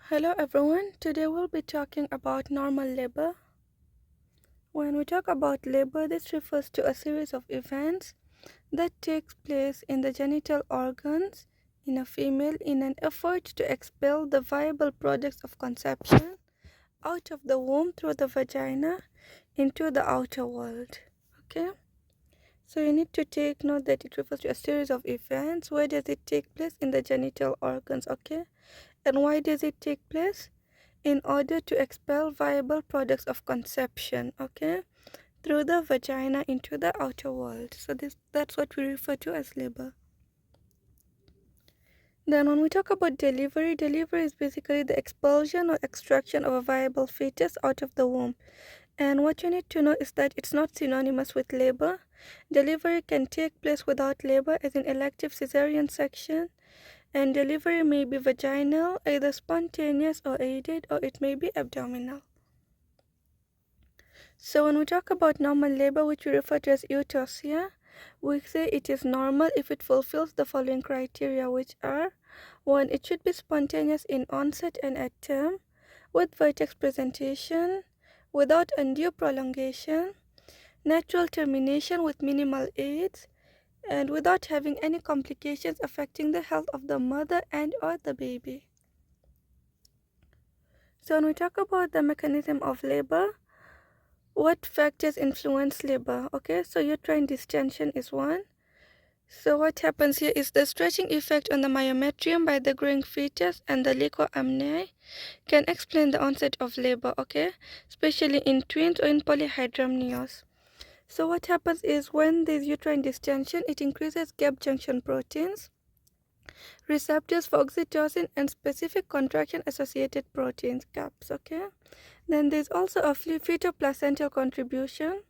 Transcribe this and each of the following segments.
Hello everyone, today we'll be talking about normal labor. When we talk about labor, this refers to a series of events that takes place in the genital organs in a female in an effort to expel the viable products of conception out of the womb through the vagina into the outer world. Okay? So you need to take note that it refers to a series of events. Where does it take place? In the genital organs, okay? And why does it take place? In order to expel viable products of conception, okay, through the vagina into the outer world. So that's what we refer to as labor. Then when we talk about delivery is basically the expulsion or extraction of a viable fetus out of the womb. And what you need to know is that it's not synonymous with labor. Delivery can take place without labor, as in elective cesarean section, and delivery may be vaginal, either spontaneous or aided, or it may be abdominal. So when we talk about normal labor, which we refer to as eutosia, we say it is normal if it fulfills the following criteria, which are: 1. It should be spontaneous in onset and at term, with vertex presentation, without undue prolongation, natural termination with minimal aids, and without having any complications affecting the health of the mother and or the baby. So when we talk about the mechanism of labor, what factors influence labor? Okay, so uterine distension is one. So what happens here is the stretching effect on the myometrium by the growing fetus and the liquor-amnion can explain the onset of labor, okay, especially in twins or in polyhydramnios. So what happens is when there's uterine distension, it increases gap junction proteins, receptors for oxytocin, and specific contraction associated proteins, gaps, okay. Then there's also a fetal-placental contribution.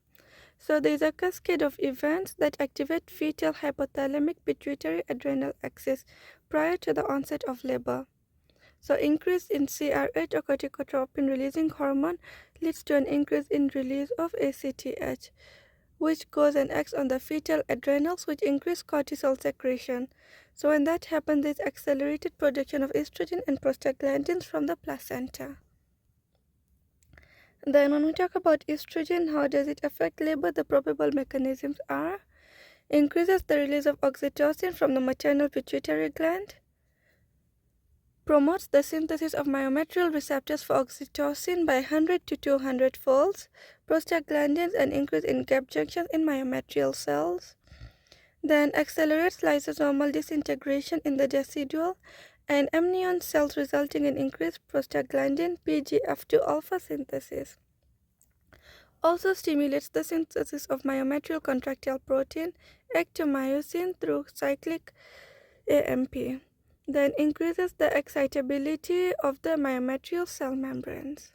So there's a cascade of events that activate fetal hypothalamic pituitary adrenal axis prior to the onset of labor. So increase in CRH or corticotropin releasing hormone leads to an increase in release of ACTH, which goes and acts on the fetal adrenals, which increase cortisol secretion. So when that happens, there's accelerated production of estrogen and prostaglandins from the placenta. Then when we talk about estrogen, how does it affect labor? The probable mechanisms are: increases the release of oxytocin from the maternal pituitary gland, promotes the synthesis of myometrial receptors for oxytocin by 100 to 200 folds, prostaglandins, and increase in gap junctions in myometrial cells, then accelerates lysosomal disintegration in the decidual and amnion cells, resulting in increased prostaglandin PGF2 alpha synthesis. Also stimulates the synthesis of myometrial contractile protein ectomyosin through cyclic AMP, then increases the excitability of the myometrial cell membranes.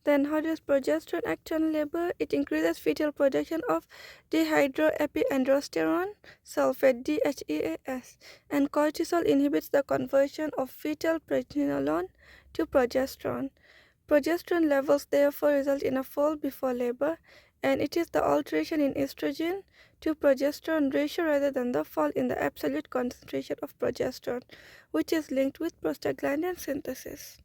Then how does progesterone act on labor? It increases fetal production of dehydroepiandrosterone sulfate DHEAS, and cortisol inhibits the conversion of fetal pregnenolone to progesterone. Progesterone levels therefore result in a fall before labor, and it is the alteration in estrogen to progesterone ratio rather than the fall in the absolute concentration of progesterone, which is linked with prostaglandin synthesis.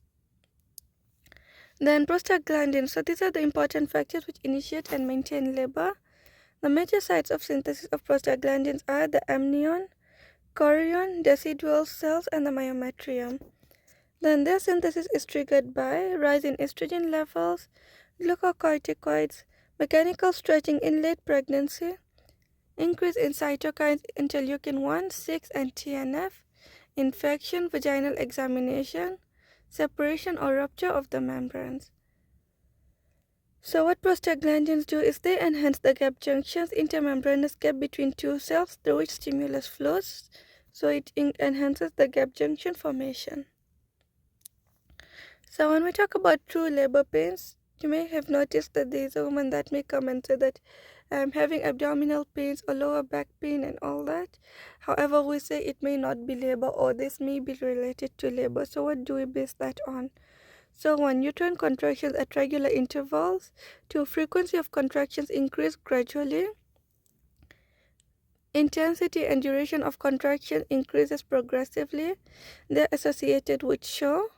Then prostaglandins, so these are the important factors which initiate and maintain labor. The major sites of synthesis of prostaglandins are the amnion, chorion, decidual cells, and the myometrium. Then their synthesis is triggered by rise in estrogen levels, glucocorticoids, mechanical stretching in late pregnancy, increase in cytokines interleukin 1, 6, and TNF, infection, vaginal examination, separation or rupture of the membranes. So what prostaglandins do is they enhance the gap junctions, intermembranous gap between two cells through which stimulus flows, so it enhances the gap junction formation. So when we talk about true labor pains, you may have noticed that there is a woman that may come and say that I'm having abdominal pains or lower back pain and all that. However, we say it may not be labor or this may be related to labor. So what do we base that on? So 1. Uterine contractions at regular intervals. 2. Frequency of contractions increase gradually. Intensity and duration of contraction increases progressively. They're associated with show.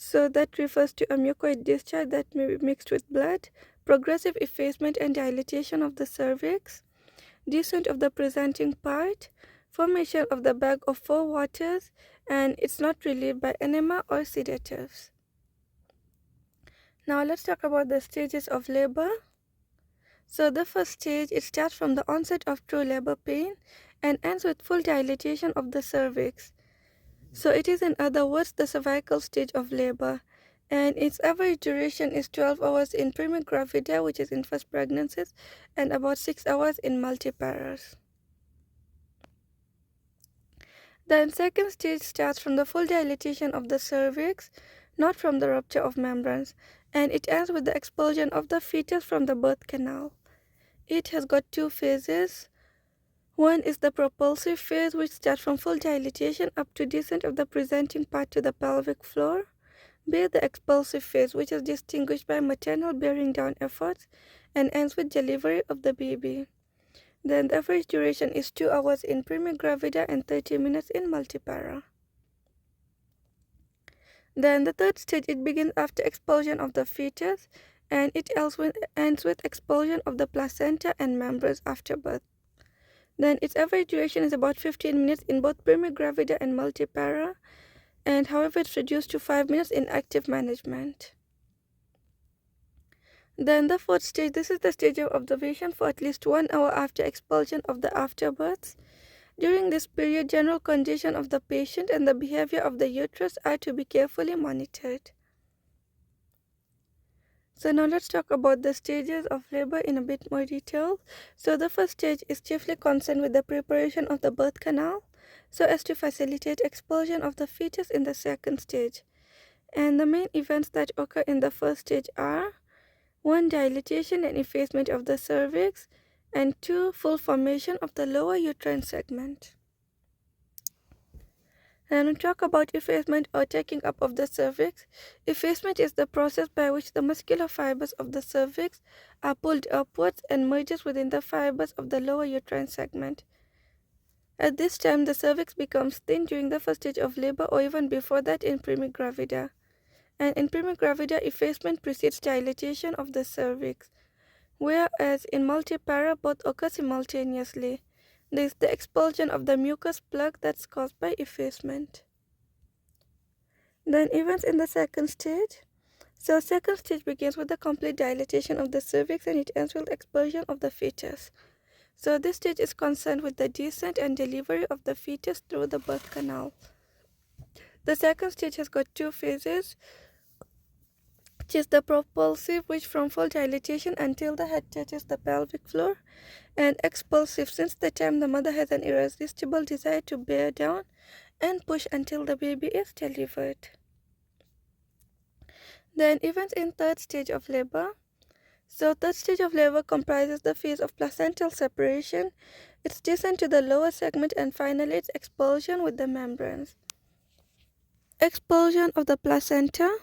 So that refers to a mucoid discharge that may be mixed with blood, progressive effacement and dilatation of the cervix, descent of the presenting part, formation of the bag of four waters, and it's not relieved by enema or sedatives. Now let's talk about the stages of labor. So the first stage, it starts from the onset of true labor pain and ends with full dilatation of the cervix. So it is, in other words, the cervical stage of labor, and its average duration is 12 hours in prima gravida, which is in first pregnancies, and about 6 hours in multiparous. Then second stage starts from the full dilatation of the cervix, not from the rupture of membranes, and it ends with the expulsion of the fetus from the birth canal. It has got two phases. One is the propulsive phase, which starts from full dilatation up to descent of the presenting part to the pelvic floor. B, the expulsive phase, which is distinguished by maternal bearing down efforts and ends with delivery of the baby. Then the average duration is 2 hours in prima gravida and 30 minutes in multipara. Then the third stage, it begins after expulsion of the fetus, and it ends with expulsion of the placenta and membranes after birth. Then its average duration is about 15 minutes in both prima gravida and multipara, and however it's reduced to 5 minutes in active management. Then the fourth stage, this is the stage of observation for at least 1 hour after expulsion of the afterbirths. During this period, general condition of the patient and the behavior of the uterus are to be carefully monitored. So now let's talk about the stages of labor in a bit more detail. So the first stage is chiefly concerned with the preparation of the birth canal, so as to facilitate expulsion of the fetus in the second stage. And the main events that occur in the first stage are 1. Dilatation and effacement of the cervix, and 2. Full formation of the lower uterine segment. And we talk about effacement or taking up of the cervix. Effacement is the process by which the muscular fibers of the cervix are pulled upwards and merges within the fibers of the lower uterine segment. At this time, the cervix becomes thin during the first stage of labor or even before that in prima gravida. And in prima gravida, effacement precedes dilatation of the cervix, whereas in multipara both occur simultaneously. There is the expulsion of the mucus plug that's caused by effacement. Then events in the second stage. So second stage begins with the complete dilatation of the cervix and it ends with expulsion of the fetus. So this stage is concerned with the descent and delivery of the fetus through the birth canal. The second stage has got two phases, which is the propulsive, which from full dilatation until the head touches the pelvic floor, and expulsive, since the time the mother has an irresistible desire to bear down and push until the baby is delivered. Then events in third stage of labor. So third stage of labor comprises the phase of placental separation, its descent to the lower segment, and finally its expulsion with the membranes. Expulsion of the placenta.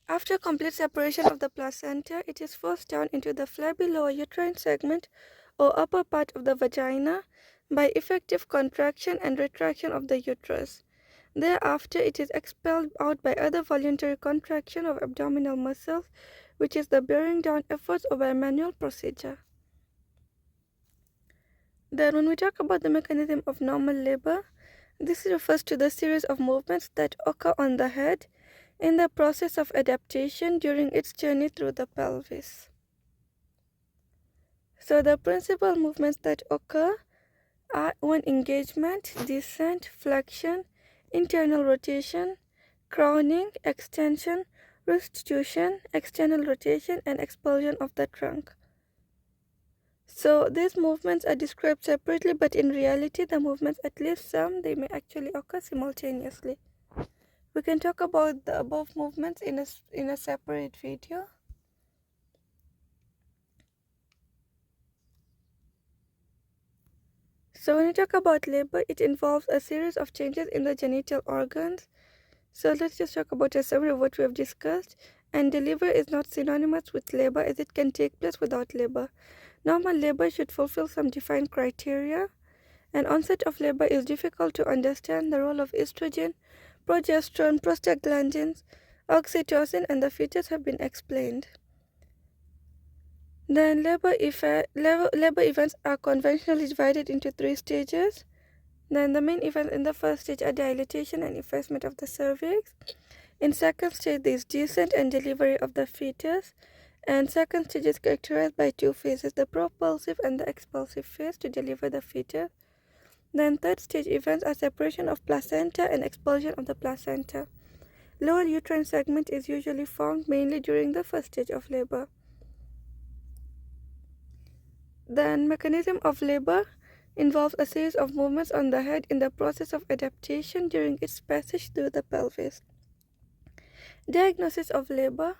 After complete separation of the placenta, it is forced down into the flabby lower uterine segment or upper part of the vagina by effective contraction and retraction of the uterus. Thereafter, it is expelled out by other voluntary contraction of abdominal muscles, which is the bearing down efforts or by manual procedure. Then when we talk about the mechanism of normal labor, this refers to the series of movements that occur on the head in the process of adaptation during its journey through the pelvis. So the principal movements that occur are 1. Engagement, descent, flexion, internal rotation, crowning, extension, restitution, external rotation, and expulsion of the trunk. So these movements are described separately, but in reality the movements, at least some, they may actually occur simultaneously. We can talk about the above movements in a separate video. So when we talk about labor, it involves a series of changes in the genital organs. So let's just talk about a summary of what we have discussed. And delivery is not synonymous with labor, as it can take place without labor. Normal labor should fulfill some defined criteria. And onset of labor is difficult to understand. The role of estrogen, progesterone, prostaglandins, oxytocin, and the fetus have been explained. Then labor events are conventionally divided into 3 stages. Then the main events in the first stage are dilatation and effacement of the cervix. In second stage, there is descent and delivery of the fetus. And second stage is characterized by 2 phases, the propulsive and the expulsive phase to deliver the fetus. Then third stage events are separation of placenta and expulsion of the placenta. Lower uterine segment is usually formed mainly during the first stage of labor. Then mechanism of labor involves a series of movements on the head in the process of adaptation during its passage through the pelvis. Diagnosis of labor.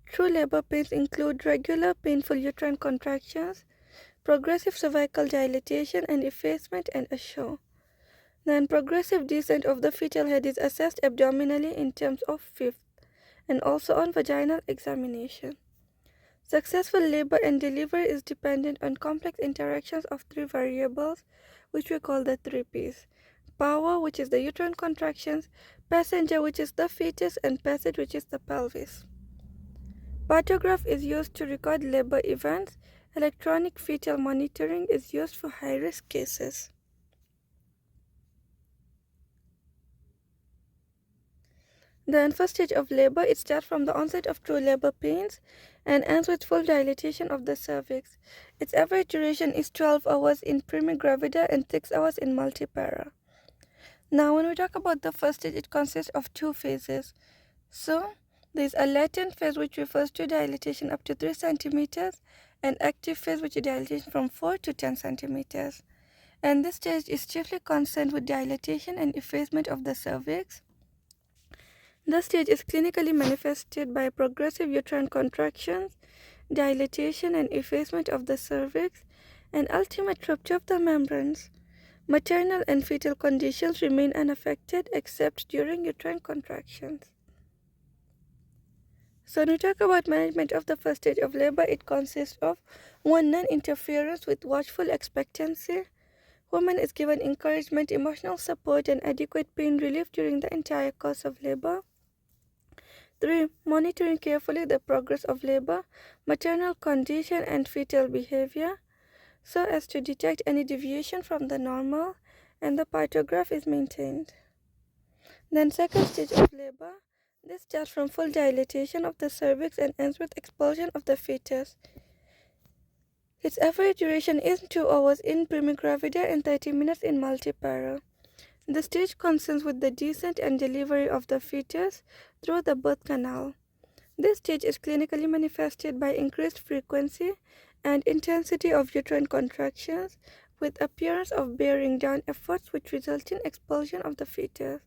True labor pains include regular painful uterine contractions, progressive cervical dilatation and effacement, and a show. Then progressive descent of the fetal head is assessed abdominally in terms of fifth and also on vaginal examination. Successful labor and delivery is dependent on complex interactions of 3 variables, which we call the 3Ps. Power, which is the uterine contractions, passenger, which is the fetus, and passage, which is the pelvis. Bartograph is used to record labor events. Electronic fetal monitoring is used for high-risk cases. The first stage of labor, it starts from the onset of true labor pains and ends with full dilatation of the cervix. Its average duration is 12 hours in primigravida and 6 hours in multipara. Now, when we talk about the first stage, it consists of 2 phases. So, there is a latent phase which refers to dilatation up to 3 centimeters and active phase which is dilatation from 4 to 10 centimeters. And this stage is chiefly concerned with dilatation and effacement of the cervix. The stage is clinically manifested by progressive uterine contractions, dilatation and effacement of the cervix, and ultimate rupture of the membranes. Maternal and fetal conditions remain unaffected except during uterine contractions. So when we talk about management of the first stage of labor, it consists of 1. Non-interference with watchful expectancy. Woman is given encouragement, emotional support, and adequate pain relief during the entire course of labor. 3. Monitoring carefully the progress of labor, maternal condition, and fetal behavior so as to detect any deviation from the normal, and the partograph is maintained. Then second stage of labor, this starts from full dilatation of the cervix and ends with expulsion of the fetus. Its average duration is 2 hours in primigravida and 30 minutes in multipara. The stage concerns with the descent and delivery of the fetus through the birth canal. This stage is clinically manifested by increased frequency and intensity of uterine contractions with appearance of bearing down efforts which result in expulsion of the fetus.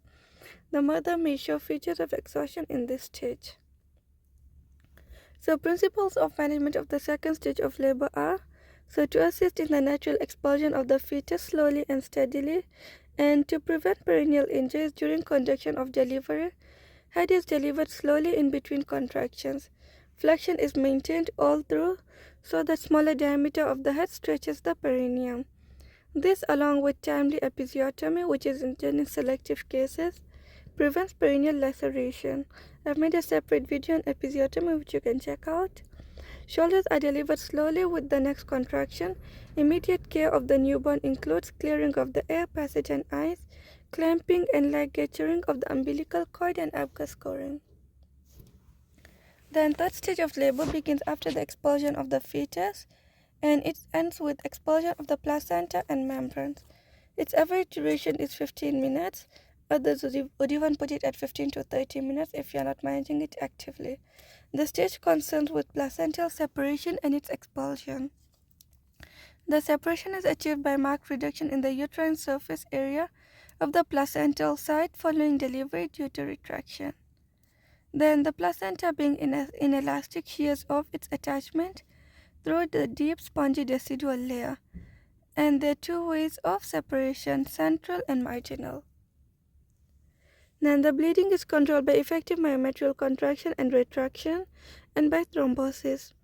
The mother may show features of exhaustion in this stage. So principles of management of the second stage of labor are to assist in the natural expulsion of the fetus slowly and steadily, and to prevent perineal injuries during conduction of delivery. Head is delivered slowly in between contractions. Flexion is maintained all through so that smaller diameter of the head stretches the perineum. This, along with timely episiotomy, which is in selective cases, prevents perineal laceration. I've made a separate video on episiotomy which you can check out. Shoulders are delivered slowly with the next contraction. Immediate care of the newborn includes clearing of the air passage and eyes, clamping and ligaturing of the umbilical cord, and abgas scoring. The third stage of labor begins after the expulsion of the fetus, and it ends with expulsion of the placenta and membranes. Its average duration is 15 minutes. Others would even put it at 15 to 30 minutes if you are not managing it actively. The stage concerns with placental separation and its expulsion. The separation is achieved by marked reduction in the uterine surface area of the placental site following delivery due to retraction. Then the placenta being inelastic shears off its attachment through the deep spongy decidual layer. And there are 2 ways of separation, central and marginal. Then the bleeding is controlled by effective myometrial contraction and retraction and by thrombosis.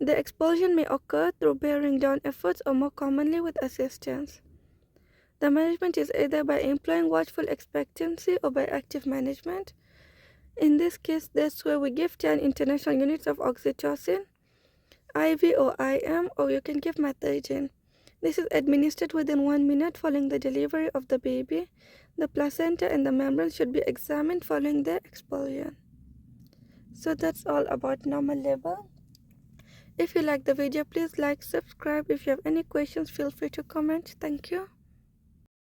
The expulsion may occur through bearing down efforts or more commonly with assistance. The management is either by employing watchful expectancy or by active management. In this case, that's where we give 10 international units of oxytocin, IV or IM, or you can give methadone. This is administered within 1 minute following the delivery of the baby. The placenta and the membrane should be examined following their expulsion. So that's all about normal labor. If you like the video, please like, subscribe. If you have any questions, feel free to comment. Thank you.